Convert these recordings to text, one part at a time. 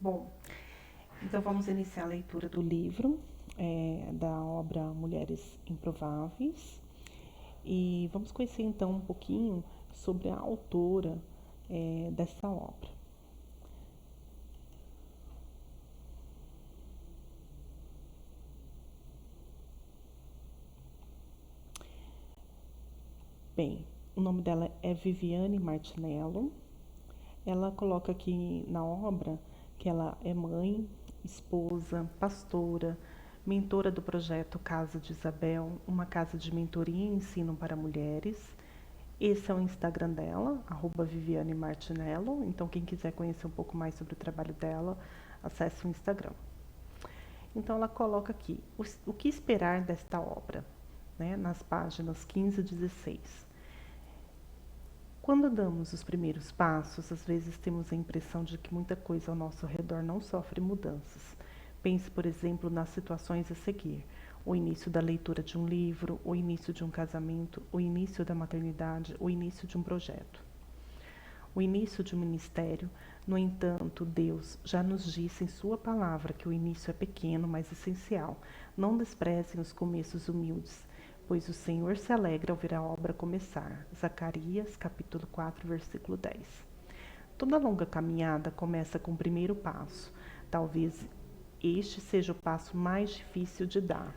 Bom, então vamos iniciar a leitura do livro, da obra Mulheres Improváveis, e vamos conhecer então um pouquinho sobre a autora dessa obra. Bem, o nome dela é Viviane Martinello. Ela coloca aqui na obra que ela é mãe, esposa, pastora, mentora do projeto Casa de Isabel, uma casa de mentoria e ensino para mulheres. Esse é o Instagram dela, @Viviane Martinello. Então, quem quiser conhecer um pouco mais sobre o trabalho dela, acesse o Instagram. Então, ela coloca aqui o que esperar desta obra, né, nas páginas 15 e 16. Quando damos os primeiros passos, às vezes temos a impressão de que muita coisa ao nosso redor não sofre mudanças. Pense, por exemplo, nas situações a seguir: o início da leitura de um livro, o início de um casamento, o início da maternidade, o início de um projeto, o início de um ministério. No entanto, Deus já nos disse em sua palavra que o início é pequeno, mas essencial. Não desprezem os começos humildes, pois o Senhor se alegra ao ver a obra começar. Zacarias, capítulo 4, versículo 10. Toda longa caminhada começa com o primeiro passo. Talvez este seja o passo mais difícil de dar.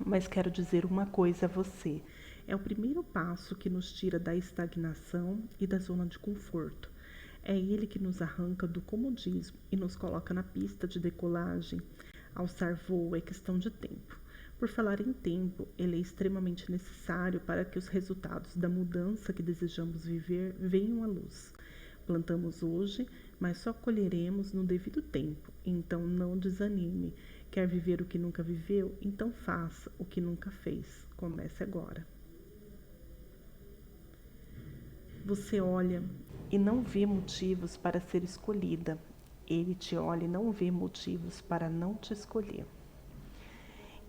Mas quero dizer uma coisa a você: é o primeiro passo que nos tira da estagnação e da zona de conforto. É ele que nos arranca do comodismo e nos coloca na pista de decolagem. Alçar voo é questão de tempo. Por falar em tempo, ele é extremamente necessário para que os resultados da mudança que desejamos viver venham à luz. Plantamos hoje, mas só colheremos no devido tempo. Então não desanime. Quer viver o que nunca viveu? Então faça o que nunca fez. Comece agora. Você olha e não vê motivos para ser escolhida. Ele te olha e não vê motivos para não te escolher.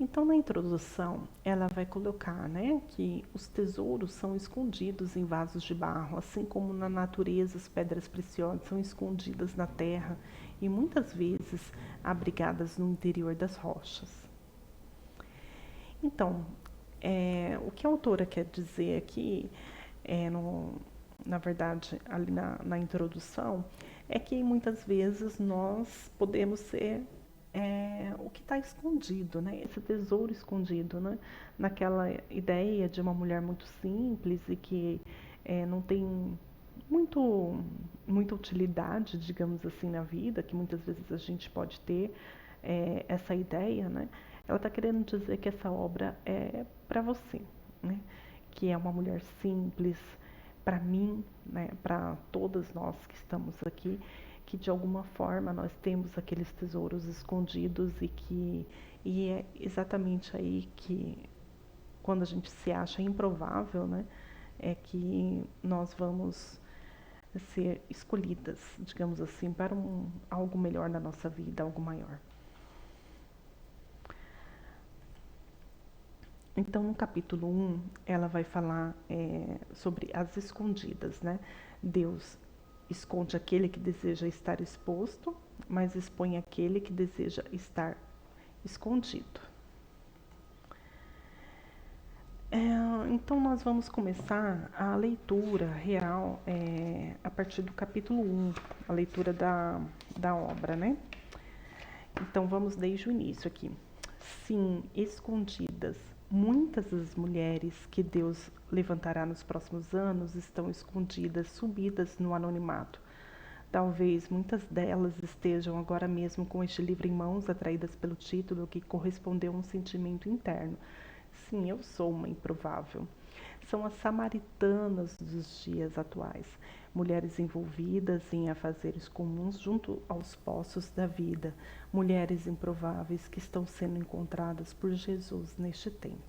Então, na introdução, ela vai colocar, né, que os tesouros são escondidos em vasos de barro, assim como na natureza as pedras preciosas são escondidas na terra e muitas vezes abrigadas no interior das rochas. Então, o que a autora quer dizer aqui, na verdade, ali na introdução, é que muitas vezes nós podemos ser o que está escondido, né? Esse tesouro escondido, né? Naquela ideia de uma mulher muito simples e que não tem muita utilidade, digamos assim, na vida, que muitas vezes a gente pode ter essa ideia, né? Ela está querendo dizer que essa obra é para você, né? Que é uma mulher simples, para mim, né? Para todas nós que estamos aqui, que de alguma forma nós temos aqueles tesouros escondidos e é exatamente aí que, quando a gente se acha improvável, né, é que nós vamos ser escolhidas, digamos assim, para algo melhor na nossa vida, algo maior. Então, no capítulo 1, ela vai falar sobre as escondidas, né? Deus esconde aquele que deseja estar exposto, mas expõe aquele que deseja estar escondido. Então, nós vamos começar a leitura real a partir do capítulo 1, a leitura da obra, né? Então, vamos desde o início aqui. Sim, escondidas. Muitas das mulheres que Deus levantará nos próximos anos estão escondidas, subidas no anonimato. Talvez muitas delas estejam agora mesmo com este livro em mãos, atraídas pelo título que correspondeu a um sentimento interno. Sim, eu sou uma improvável. São as samaritanas dos dias atuais, mulheres envolvidas em afazeres comuns junto aos poços da vida, mulheres improváveis que estão sendo encontradas por Jesus neste tempo.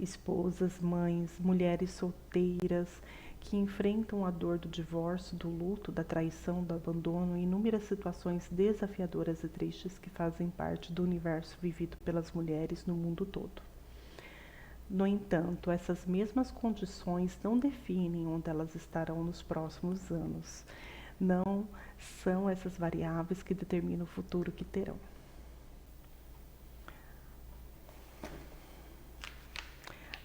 Esposas, mães, mulheres solteiras que enfrentam a dor do divórcio, do luto, da traição, do abandono e inúmeras situações desafiadoras e tristes que fazem parte do universo vivido pelas mulheres no mundo todo. No entanto, essas mesmas condições não definem onde elas estarão nos próximos anos. Não são essas variáveis que determinam o futuro que terão.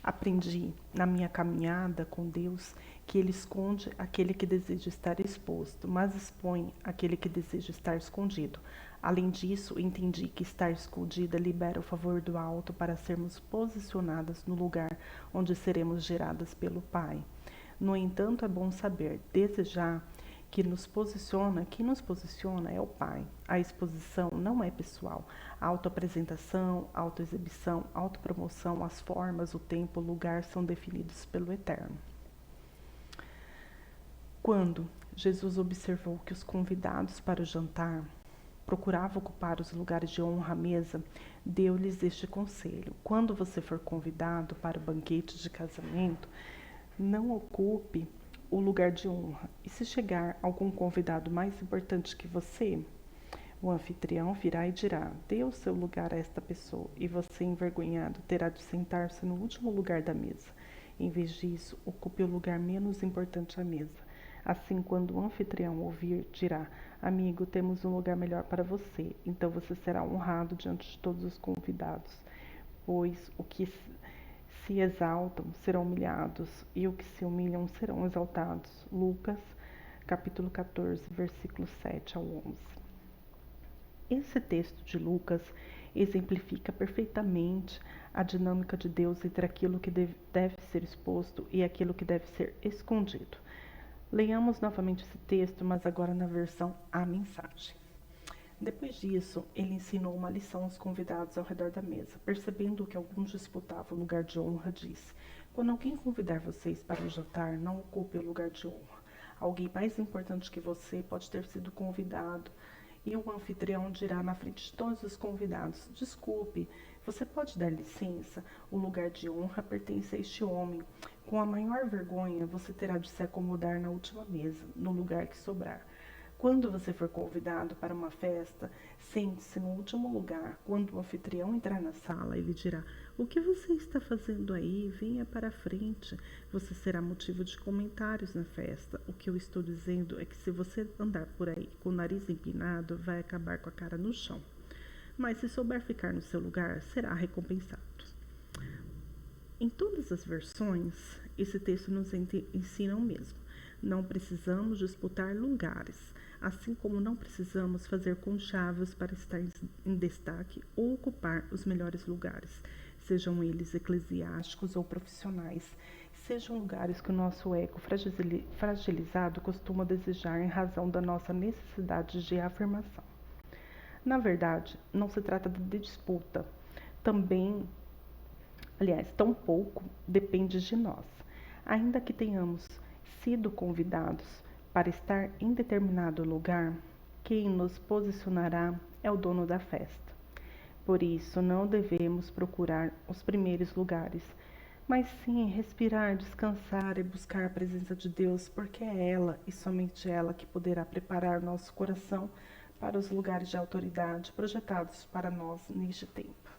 Aprendi na minha caminhada com Deus que Ele esconde aquele que deseja estar exposto, mas expõe aquele que deseja estar escondido. Além disso, entendi que estar escondida libera o favor do alto para sermos posicionadas no lugar onde seremos geradas pelo Pai. No entanto, é bom saber, desejar, que nos posiciona, quem nos posiciona é o Pai. A exposição não é pessoal. A autoapresentação, autoexibição, autopromoção, as formas, o tempo, o lugar são definidos pelo Eterno. Quando Jesus observou que os convidados para o jantar procuravam ocupar os lugares de honra à mesa, deu-lhes este conselho: quando você for convidado para o banquete de casamento, não ocupe o lugar de honra. E se chegar algum convidado mais importante que você, o anfitrião virá e dirá: dê o seu lugar a esta pessoa, e você, envergonhado, terá de sentar-se no último lugar da mesa. Em vez disso, ocupe o lugar menos importante à mesa. Assim, quando o anfitrião ouvir, dirá: amigo, temos um lugar melhor para você. Então você será honrado diante de todos os convidados, pois o que se exaltam serão humilhados, e os que se humilham serão exaltados. Lucas, capítulo 14, versículos 7 ao 11. Esse texto de Lucas exemplifica perfeitamente a dinâmica de Deus entre aquilo que deve ser exposto e aquilo que deve ser escondido. Leiamos novamente esse texto, mas agora na versão A Mensagem. Depois disso, ele ensinou uma lição aos convidados ao redor da mesa. Percebendo que alguns disputavam o lugar de honra, disse: quando alguém convidar vocês para o jantar, não ocupe o lugar de honra. Alguém mais importante que você pode ter sido convidado, e o anfitrião dirá na frente de todos os convidados: desculpe, você pode dar licença? O lugar de honra pertence a este homem. Com a maior vergonha, você terá de se acomodar na última mesa, no lugar que sobrar. Quando você for convidado para uma festa, sente-se no último lugar. Quando o anfitrião entrar na sala, ele dirá: o que você está fazendo aí? Venha para a frente. Você será motivo de comentários na festa. O que eu estou dizendo é que se você andar por aí com o nariz empinado, vai acabar com a cara no chão. Mas se souber ficar no seu lugar, será recompensado. Em todas as versões, esse texto nos ensina o mesmo. Não precisamos disputar lugares, assim como não precisamos fazer conchavos para estar em destaque ou ocupar os melhores lugares, sejam eles eclesiásticos ou profissionais, sejam lugares que o nosso ego fragilizado costuma desejar em razão da nossa necessidade de afirmação. Na verdade, não se trata de disputa, tampouco depende de nós. Ainda que tenhamos sido convidados para estar em determinado lugar, quem nos posicionará é o dono da festa. Por isso, não devemos procurar os primeiros lugares, mas sim respirar, descansar e buscar a presença de Deus, porque é ela e somente ela que poderá preparar nosso coração para os lugares de autoridade projetados para nós neste tempo.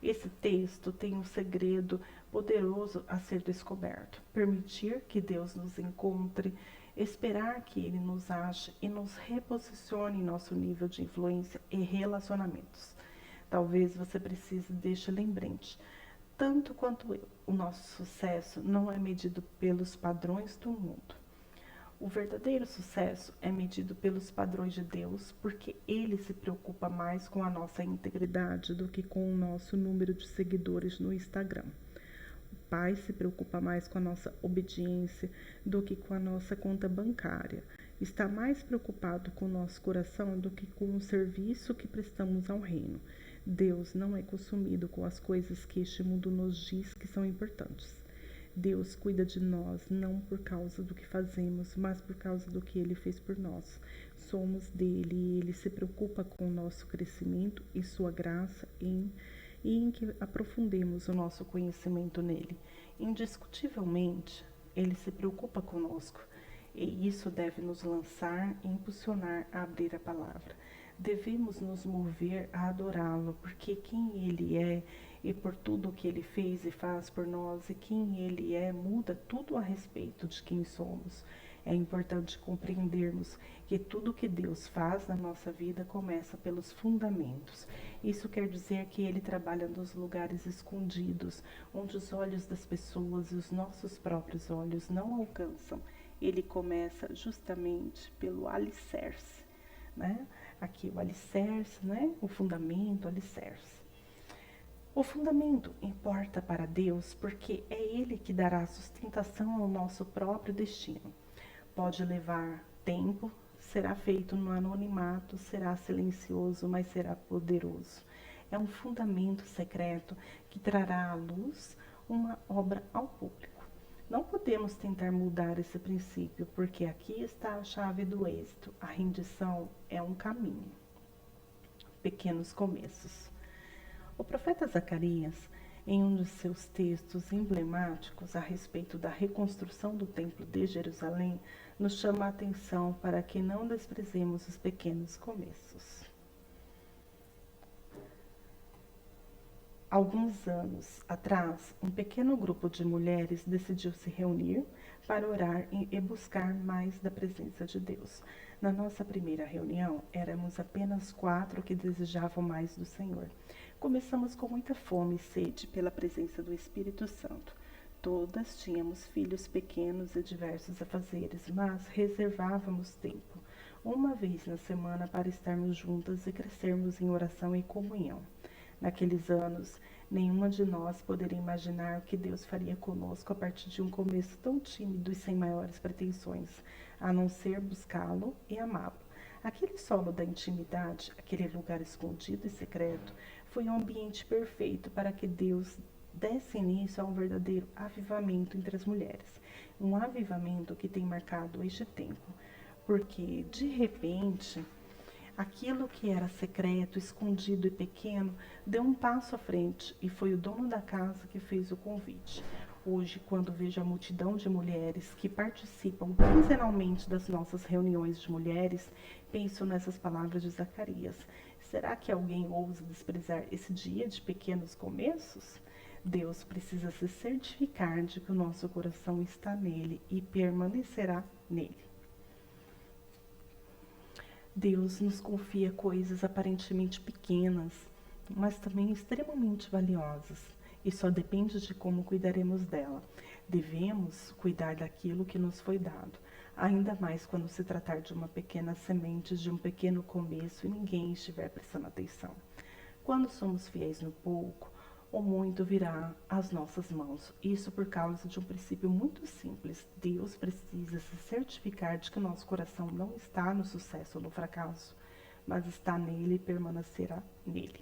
Esse texto tem um segredo poderoso a ser descoberto: permitir que Deus nos encontre, esperar que Ele nos ache e nos reposicione em nosso nível de influência e relacionamentos. Talvez você precise deste lembrete. Tanto quanto eu, o nosso sucesso não é medido pelos padrões do mundo. O verdadeiro sucesso é medido pelos padrões de Deus, porque Ele se preocupa mais com a nossa integridade do que com o nosso número de seguidores no Instagram. O Pai se preocupa mais com a nossa obediência do que com a nossa conta bancária. Está mais preocupado com o nosso coração do que com o serviço que prestamos ao reino. Deus não é consumido com as coisas que este mundo nos diz que são importantes. Deus cuida de nós não por causa do que fazemos, mas por causa do que Ele fez por nós. Somos dele e Ele se preocupa com o nosso crescimento e sua graça e em que aprofundemos o nosso conhecimento nele. Indiscutivelmente, Ele se preocupa conosco e isso deve nos lançar e impulsionar a abrir a palavra. Devemos nos mover a adorá-lo, porque quem Ele é e por tudo o que Ele fez e faz por nós, e quem Ele é muda tudo a respeito de quem somos. É importante compreendermos que tudo que Deus faz na nossa vida começa pelos fundamentos. Isso quer dizer que Ele trabalha nos lugares escondidos, onde os olhos das pessoas e os nossos próprios olhos não alcançam. Ele começa justamente pelo alicerce, né? Aqui o alicerce, né? O fundamento, o alicerce. O fundamento importa para Deus porque é Ele que dará sustentação ao nosso próprio destino. Pode levar tempo, será feito no anonimato, será silencioso, mas será poderoso. É um fundamento secreto que trará à luz uma obra ao público. Não podemos tentar mudar esse princípio, porque aqui está a chave do êxito. A rendição é um caminho. Pequenos começos. O profeta Zacarias, em um de seus textos emblemáticos a respeito da reconstrução do Templo de Jerusalém, nos chama a atenção para que não desprezemos os pequenos começos. Alguns anos atrás, um pequeno grupo de mulheres decidiu se reunir para orar e buscar mais da presença de Deus. Na nossa primeira reunião, éramos apenas 4 que desejavam mais do Senhor. Começamos com muita fome e sede pela presença do Espírito Santo. Todas tínhamos filhos pequenos e diversos afazeres, mas reservávamos tempo, uma vez na semana, para estarmos juntas e crescermos em oração e comunhão. Naqueles anos, nenhuma de nós poderia imaginar o que Deus faria conosco a partir de um começo tão tímido e sem maiores pretensões, a não ser buscá-lo e amá-lo. Aquele solo da intimidade, aquele lugar escondido e secreto, foi um ambiente perfeito para que Deus desse início a um verdadeiro avivamento entre as mulheres. Um avivamento que tem marcado este tempo, porque, de repente, aquilo que era secreto, escondido e pequeno deu um passo à frente e foi o dono da casa que fez o convite. Hoje, quando vejo a multidão de mulheres que participam quinzenalmente das nossas reuniões de mulheres, penso nessas palavras de Zacarias. Será que alguém ousa desprezar esse dia de pequenos começos? Deus precisa se certificar de que o nosso coração está nele e permanecerá nele. Deus nos confia coisas aparentemente pequenas, mas também extremamente valiosas, e só depende de como cuidaremos dela. Devemos cuidar daquilo que nos foi dado, ainda mais quando se tratar de uma pequena semente, de um pequeno começo e ninguém estiver prestando atenção. Quando somos fiéis no pouco, o muito virá às nossas mãos. Isso por causa de um princípio muito simples. Deus precisa se certificar de que nosso coração não está no sucesso ou no fracasso, mas está nele e permanecerá nele.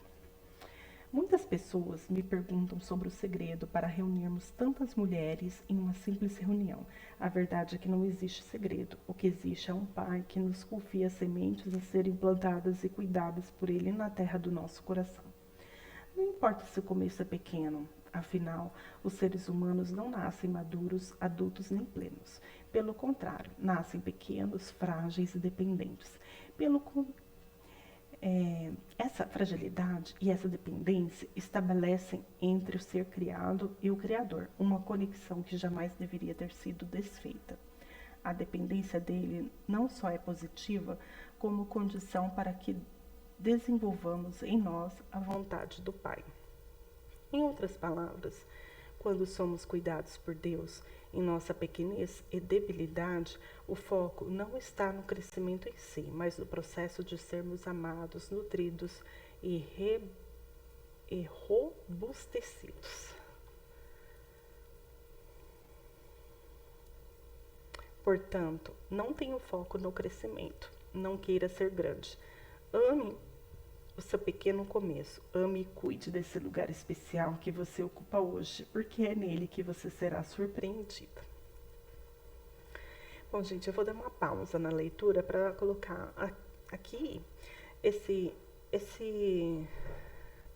Muitas pessoas me perguntam sobre o segredo para reunirmos tantas mulheres em uma simples reunião. A verdade é que não existe segredo. O que existe é um Pai que nos confia sementes a serem plantadas e cuidadas por Ele na terra do nosso coração. Não importa se o começo é pequeno, afinal, os seres humanos não nascem maduros, adultos nem plenos. Pelo contrário, nascem pequenos, frágeis e dependentes. Essa fragilidade e essa dependência estabelecem entre o ser criado e o Criador uma conexão que jamais deveria ter sido desfeita. A dependência dele não só é positiva, como condição para que desenvolvamos em nós a vontade do Pai. Em outras palavras, quando somos cuidados por Deus, em nossa pequenez e debilidade, o foco não está no crescimento em si, mas no processo de sermos amados, nutridos e robustecidos. Portanto, não tenha foco no crescimento, não queira ser grande. Ame o seu pequeno começo. Ame e cuide desse lugar especial que você ocupa hoje, porque é nele que você será surpreendida. Bom, gente, eu vou dar uma pausa na leitura para colocar aqui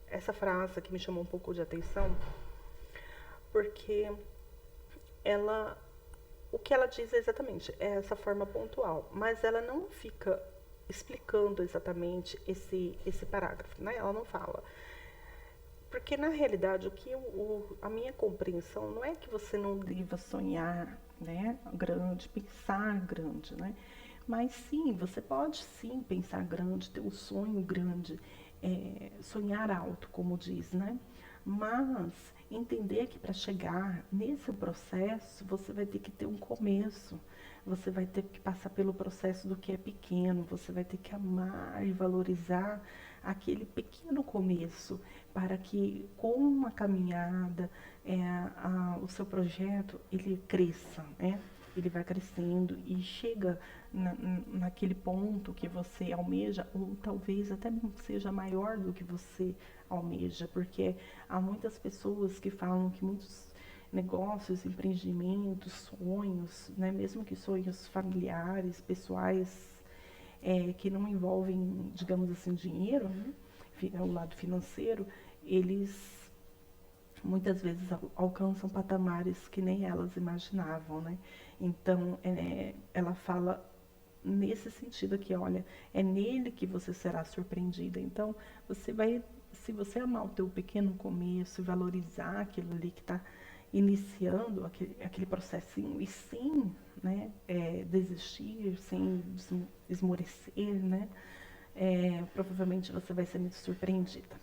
essa frase que me chamou um pouco de atenção, porque o que ela diz exatamente é essa forma pontual, mas ela não fica explicando exatamente esse parágrafo, né? Ela não fala. Porque, na realidade, a minha compreensão não é que você não deva sonhar né? Grande, pensar grande, né? Mas sim, você pode sim pensar grande, ter um sonho grande, sonhar alto, como diz, né? Mas entender que para chegar nesse processo, você vai ter que ter um começo, você vai ter que passar pelo processo do que é pequeno, você vai ter que amar e valorizar aquele pequeno começo, para que com uma caminhada, o seu projeto ele cresça, né? Ele vai crescendo e chega naquele ponto que você almeja, ou talvez até seja maior do que você almeja, porque há muitas pessoas que falam que muitos negócios, empreendimentos, sonhos, né, mesmo que sonhos familiares, pessoais, que não envolvem, digamos assim, dinheiro, né, o lado financeiro, eles muitas vezes alcançam patamares que nem elas imaginavam, né? Então, ela fala nesse sentido aqui, olha, é nele que você será surpreendida. Então, você vai, se você amar o teu pequeno começo, valorizar aquilo ali que está iniciando aquele processinho e sem, né, desistir, sem esmorecer, né, provavelmente você vai ser muito surpreendida.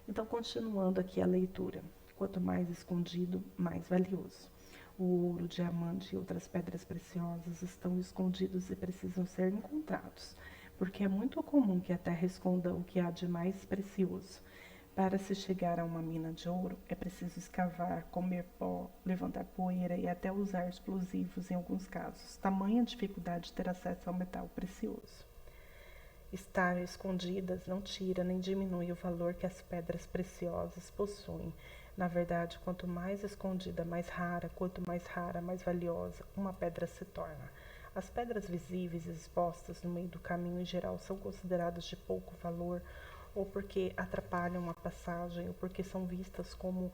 Então, continuando aqui a leitura. Quanto mais escondido, mais valioso. O ouro, o diamante e outras pedras preciosas estão escondidos e precisam ser encontrados, porque é muito comum que a terra esconda o que há de mais precioso. Para se chegar a uma mina de ouro, é preciso escavar, comer pó, levantar poeira e até usar explosivos em alguns casos. Tamanha dificuldade de ter acesso ao metal precioso. Estar escondidas não tira nem diminui o valor que as pedras preciosas possuem. Na verdade, quanto mais escondida, mais rara, quanto mais rara, mais valiosa uma pedra se torna. As pedras visíveis e expostas no meio do caminho em geral são consideradas de pouco valor, ou porque atrapalham a passagem, ou porque são vistas como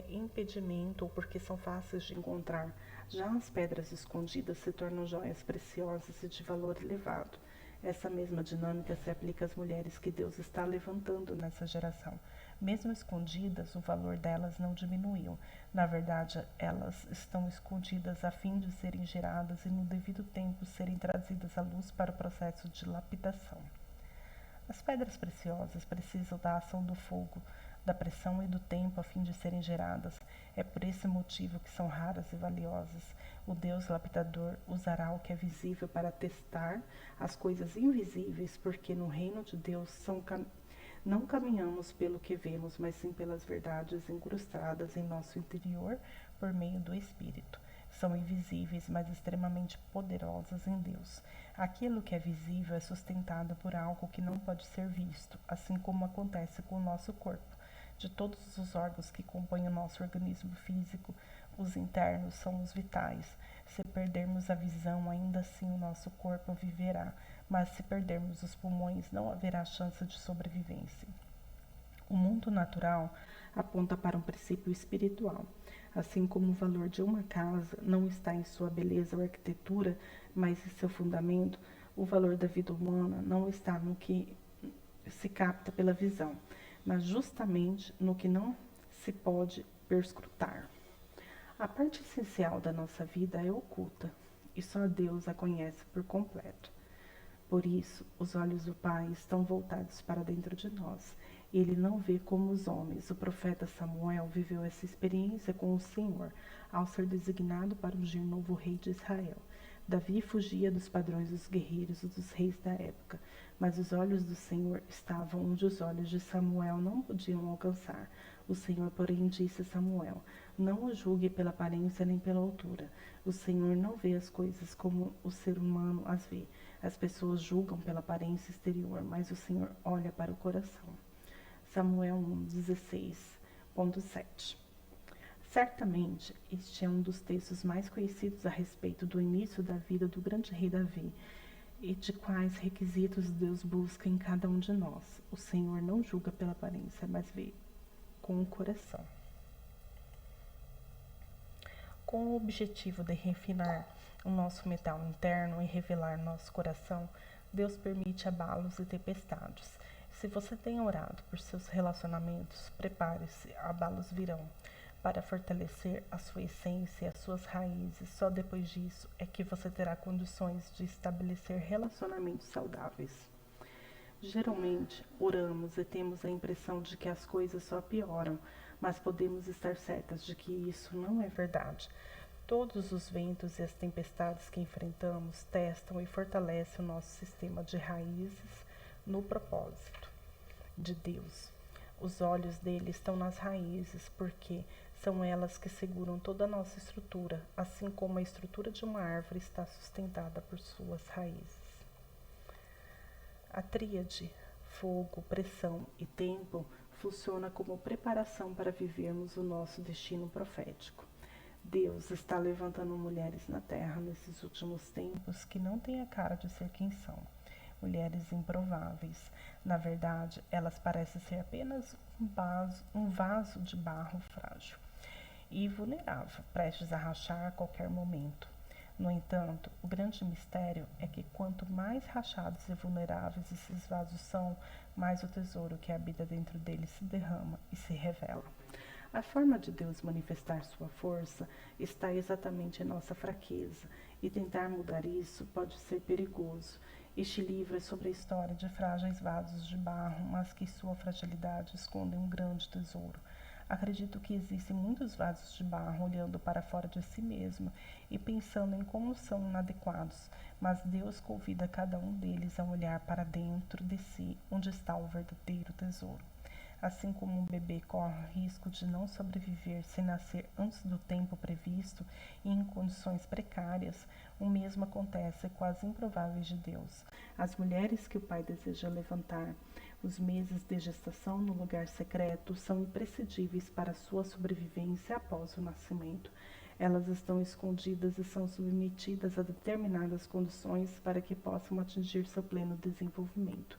impedimento, ou porque são fáceis de encontrar. Já as pedras escondidas se tornam joias preciosas e de valor elevado. Essa mesma dinâmica se aplica às mulheres que Deus está levantando nessa geração. Mesmo escondidas, o valor delas não diminuiu. Na verdade, elas estão escondidas a fim de serem geradas e no devido tempo serem trazidas à luz para o processo de lapidação. As pedras preciosas precisam da ação do fogo, da pressão e do tempo a fim de serem geradas. É por esse motivo que são raras e valiosas. O Deus lapidador usará o que é visível para testar as coisas invisíveis, porque no reino de Deus não caminhamos pelo que vemos, mas sim pelas verdades incrustadas em nosso interior por meio do Espírito. São invisíveis, mas extremamente poderosas em Deus. Aquilo que é visível é sustentado por algo que não pode ser visto, assim como acontece com o nosso corpo. De todos os órgãos que compõem o nosso organismo físico, os internos são os vitais. Se perdermos a visão, ainda assim o nosso corpo viverá, mas se perdermos os pulmões, não haverá chance de sobrevivência. O mundo natural aponta para um princípio espiritual. Assim como o valor de uma casa não está em sua beleza ou arquitetura, mas em seu fundamento, o valor da vida humana não está no que se capta pela visão, mas justamente no que não se pode perscrutar. A parte essencial da nossa vida é oculta, e só Deus a conhece por completo. Por isso, os olhos do Pai estão voltados para dentro de nós. Ele não vê como os homens. O profeta Samuel viveu essa experiência com o Senhor ao ser designado para ungir novo rei de Israel. Davi fugia dos padrões dos guerreiros e dos reis da época, mas os olhos do Senhor estavam onde os olhos de Samuel não podiam alcançar. O Senhor, porém, disse a Samuel: não o julgue pela aparência nem pela altura. O Senhor não vê as coisas como o ser humano as vê. As pessoas julgam pela aparência exterior, mas o Senhor olha para o coração. Samuel 1:16.7. Certamente, este é um dos textos mais conhecidos a respeito do início da vida do grande rei Davi e de quais requisitos Deus busca em cada um de nós. O Senhor não julga pela aparência, mas vê com o coração. Com o objetivo de refinar o nosso metal interno e revelar nosso coração, Deus permite abalos e tempestades. Se você tem orado por seus relacionamentos, prepare-se, abalos virão. para fortalecer a sua essência e as suas raízes. Só depois disso é que você terá condições de estabelecer relacionamentos saudáveis. Geralmente, oramos e temos a impressão de que as coisas só pioram, mas podemos estar certas de que isso não é verdade. Todos os ventos e as tempestades que enfrentamos testam e fortalecem o nosso sistema de raízes no propósito de Deus. Os olhos dele estão nas raízes, porque são elas que seguram toda a nossa estrutura, assim como a estrutura de uma árvore está sustentada por suas raízes. A tríade fogo, pressão e tempo funciona como preparação para vivermos o nosso destino profético. Deus está levantando mulheres na terra nesses últimos tempos que não têm a cara de ser quem são. Mulheres improváveis. Na verdade, elas parecem ser apenas um vaso de barro frágil e vulnerável, prestes a rachar a qualquer momento. No entanto, o grande mistério é que quanto mais rachados e vulneráveis esses vasos são, mais o tesouro que habita dentro deles se derrama e se revela. A forma de Deus manifestar sua força está exatamente em nossa fraqueza, e tentar mudar isso pode ser perigoso. Este livro é sobre a história de frágeis vasos de barro, mas que sua fragilidade esconde um grande tesouro. Acredito que existem muitos vasos de barro olhando para fora de si mesmo e pensando em como são inadequados, mas Deus convida cada um deles a olhar para dentro de si, onde está o verdadeiro tesouro. Assim como um bebê corre o risco de não sobreviver sem nascer antes do tempo previsto e em condições precárias, o mesmo acontece com as improváveis de Deus. As mulheres que o Pai deseja levantar, os meses de gestação no lugar secreto, são imprescindíveis para sua sobrevivência após o nascimento. Elas estão escondidas e são submetidas a determinadas condições para que possam atingir seu pleno desenvolvimento.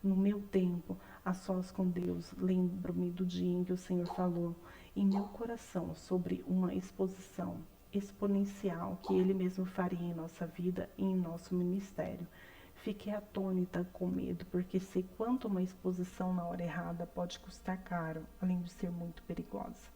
No meu tempo, a sós com Deus, lembro-me do dia em que o Senhor falou em meu coração sobre uma exposição exponencial que Ele mesmo faria em nossa vida e em nosso ministério. Fiquei atônita com medo, porque sei quanto uma exposição na hora errada pode custar caro, além de ser muito perigosa.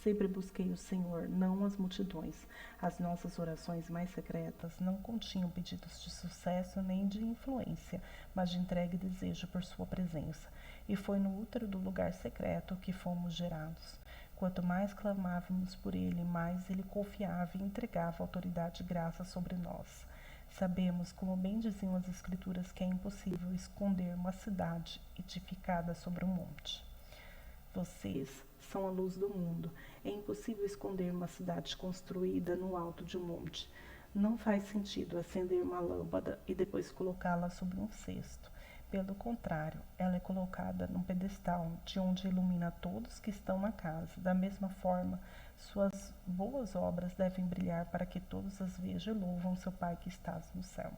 Sempre busquei o Senhor, não as multidões. As nossas orações mais secretas não continham pedidos de sucesso nem de influência, mas de entrega e desejo por sua presença. E foi no útero do lugar secreto que fomos gerados. Quanto mais clamávamos por Ele, mais Ele confiava e entregava autoridade e graça sobre nós. Sabemos, como bem diziam as Escrituras, que é impossível esconder uma cidade edificada sobre um monte. Vocês são a luz do mundo. É impossível esconder uma cidade construída no alto de um monte. Não faz sentido acender uma lâmpada e depois colocá-la sobre um cesto. Pelo contrário, ela é colocada num pedestal de onde ilumina todos que estão na casa. Da mesma forma, suas boas obras devem brilhar para que todos as vejam e louvam seu Pai que está no céu.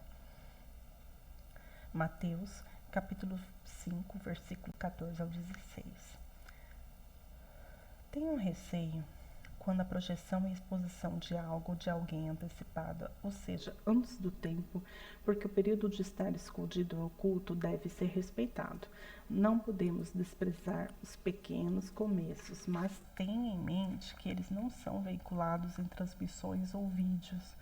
Mateus, capítulo 5, versículo 14 ao 16. Tenho receio quando a projeção e exposição de algo ou de alguém antecipada, ou seja, antes do tempo, porque o período de estar escondido ou oculto deve ser respeitado. Não podemos desprezar os pequenos começos, mas tenha em mente que eles não são veiculados em transmissões ou vídeos,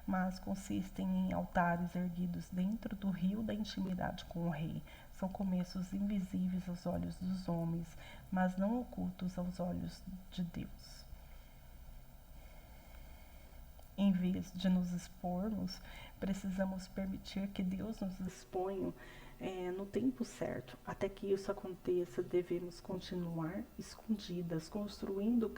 mas consistem em altares erguidos dentro do rio da intimidade com o Rei. São começos invisíveis aos olhos dos homens, mas não ocultos aos olhos de Deus. Em vez de nos expormos, precisamos permitir que Deus nos exponha no tempo certo. Até que isso aconteça, devemos continuar escondidas, construindo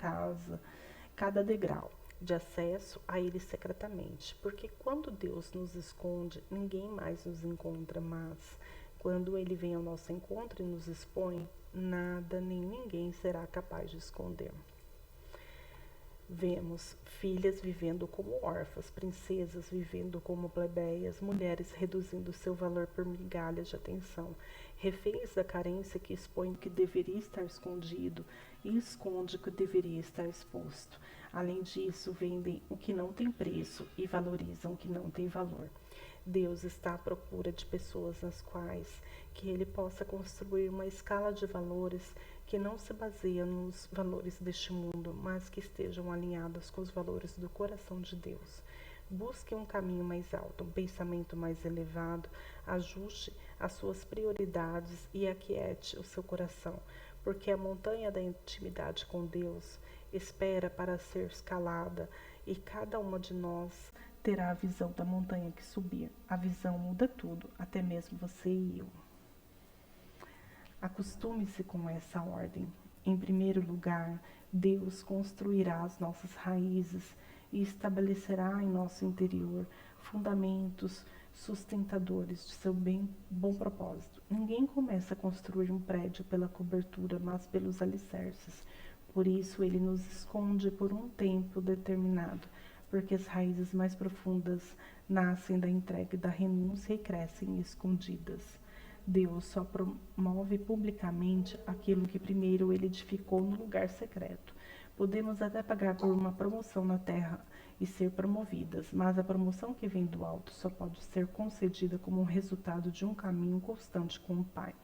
cada degrau de acesso a Ele secretamente. Porque quando Deus nos esconde, ninguém mais nos encontra, mas quando Ele vem ao nosso encontro e nos expõe, nada nem ninguém será capaz de esconder. Vemos filhas vivendo como órfãs, princesas vivendo como plebeias, mulheres reduzindo seu valor por migalhas de atenção, reféns da carência que expõe o que deveria estar escondido e esconde o que deveria estar exposto. Além disso, vendem o que não tem preço e valorizam o que não tem valor. Deus está à procura de pessoas nas quais que Ele possa construir uma escala de valores que não se baseia nos valores deste mundo, mas que estejam alinhadas com os valores do coração de Deus. Busque um caminho mais alto, um pensamento mais elevado, ajuste as suas prioridades e aquiete o seu coração, porque a montanha da intimidade com Deus espera para ser escalada e cada uma de nós terá a visão da montanha que subir. A visão muda tudo, até mesmo você e eu. Acostume-se com essa ordem. Em primeiro lugar, Deus construirá as nossas raízes e estabelecerá em nosso interior fundamentos sustentadores de seu bom propósito. Ninguém começa a construir um prédio pela cobertura, mas pelos alicerces. Por isso, ele nos esconde por um tempo determinado, porque as raízes mais profundas nascem da entrega e da renúncia e crescem escondidas. Deus só promove publicamente aquilo que primeiro ele edificou no lugar secreto. Podemos até pagar por uma promoção na terra e ser promovidas, mas a promoção que vem do alto só pode ser concedida como um resultado de um caminho constante com o Pai.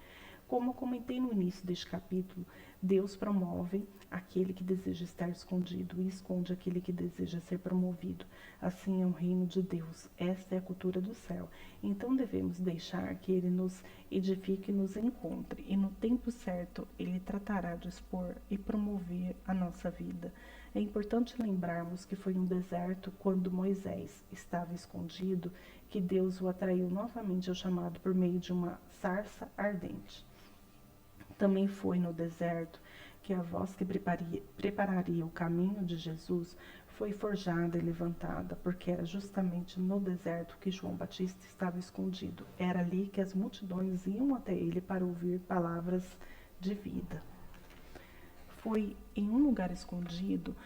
Como comentei no início deste capítulo, Deus promove aquele que deseja estar escondido e esconde aquele que deseja ser promovido. Assim é o reino de Deus. Esta é a cultura do céu. Então devemos deixar que Ele nos edifique e nos encontre. E no tempo certo, Ele tratará de expor e promover a nossa vida. É importante lembrarmos que foi no deserto, quando Moisés estava escondido, que Deus o atraiu novamente ao chamado por meio de uma sarça ardente. Também foi no deserto que a voz que prepararia o caminho de Jesus foi forjada e levantada, porque era justamente no deserto que João Batista estava escondido. Era ali que as multidões iam até ele para ouvir palavras de vida. Foi em um lugar escondido,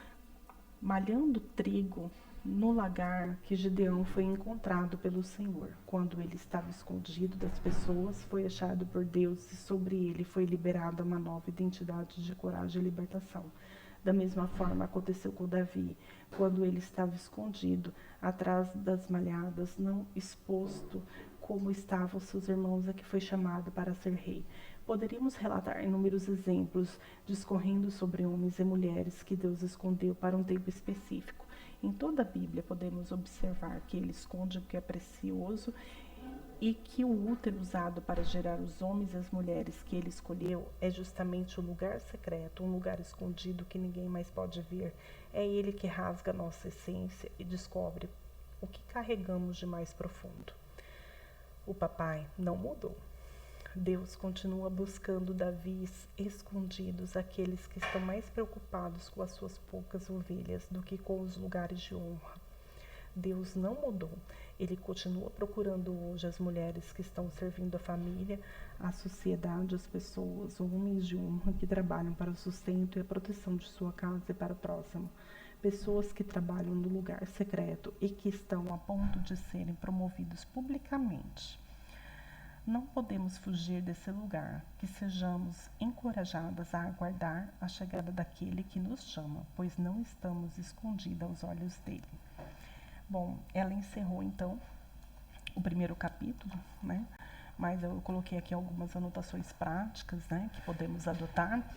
malhando trigo, no lagar, que Gideão foi encontrado pelo Senhor. Quando ele estava escondido das pessoas, foi achado por Deus e sobre ele foi liberada uma nova identidade de coragem e libertação. Da mesma forma aconteceu com Davi, quando ele estava escondido atrás das malhadas, não exposto como estavam seus irmãos, a que foi chamado para ser rei. Poderíamos relatar inúmeros exemplos discorrendo sobre homens e mulheres que Deus escondeu para um tempo específico. Em toda a Bíblia podemos observar que ele esconde o que é precioso e que o útero usado para gerar os homens e as mulheres que ele escolheu é justamente o lugar secreto, um lugar escondido que ninguém mais pode ver. É ele que rasga nossa essência e descobre o que carregamos de mais profundo. O papai não mudou. Deus continua buscando Davis escondidos, aqueles que estão mais preocupados com as suas poucas ovelhas do que com os lugares de honra. Deus não mudou. Ele continua procurando hoje as mulheres que estão servindo a família, a sociedade, as pessoas, homens de honra que trabalham para o sustento e a proteção de sua casa e para o próximo. Pessoas que trabalham no lugar secreto e que estão a ponto de serem promovidos publicamente. Não podemos fugir desse lugar, que sejamos encorajadas a aguardar a chegada daquele que nos chama, pois não estamos escondidas aos olhos dele. Bom, ela encerrou então o primeiro capítulo, né? Mas eu coloquei aqui algumas anotações práticas, né, que podemos adotar.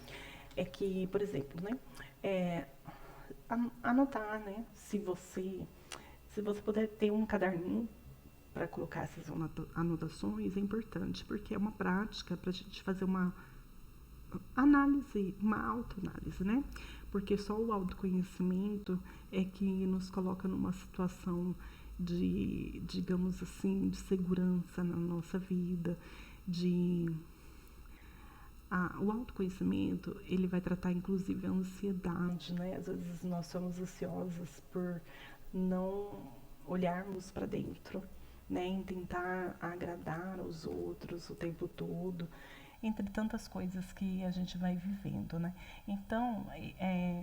É que, por exemplo, né, anotar, né, se você puder ter um caderninho para colocar essas anotações, é importante, porque é uma prática para a gente fazer uma análise, uma autoanálise, né? Porque só o autoconhecimento é que nos coloca numa situação de, digamos assim, de segurança na nossa vida, o autoconhecimento, ele vai tratar inclusive a ansiedade, né? Às vezes nós somos ansiosas por não olharmos para dentro, né, em tentar agradar os outros o tempo todo, entre tantas coisas que a gente vai vivendo, né? Então,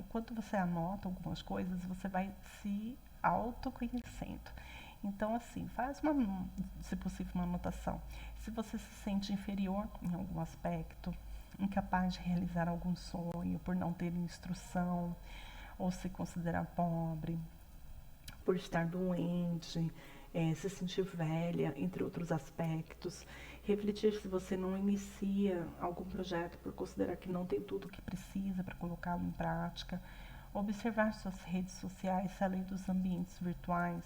quando você anota algumas coisas, você vai se autoconhecendo. Então, assim, faz se possível, uma anotação. Se você se sente inferior em algum aspecto, incapaz de realizar algum sonho por não ter instrução, ou se considerar pobre, por estar doente, se sentir velha, entre outros aspectos. Refletir se você não inicia algum projeto por considerar que não tem tudo o que precisa para colocá-lo em prática. Observar suas redes sociais, além dos ambientes virtuais.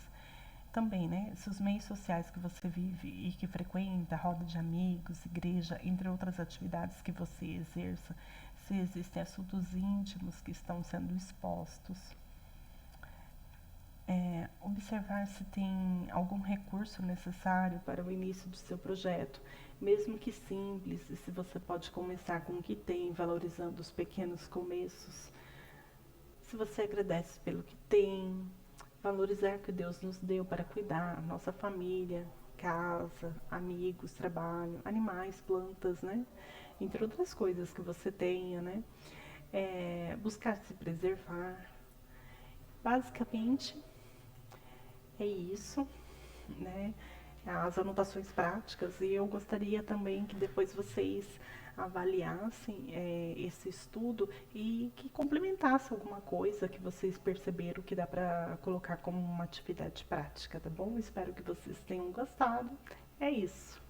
Também, né, se os meios sociais que você vive e que frequenta, roda de amigos, igreja, entre outras atividades que você exerça, se existem assuntos íntimos que estão sendo expostos. Observar se tem algum recurso necessário para o início do seu projeto, mesmo que simples, e se você pode começar com o que tem, valorizando os pequenos começos. Se você agradece pelo que tem, valorizar o que Deus nos deu para cuidar, nossa família, casa, amigos, trabalho, animais, plantas, né? Entre outras coisas que você tenha, né? Buscar se preservar. Basicamente, é isso, né? As anotações práticas, e eu gostaria também que depois vocês avaliassem esse estudo e que complementassem alguma coisa que vocês perceberam que dá para colocar como uma atividade prática, tá bom? Espero que vocês tenham gostado. É isso.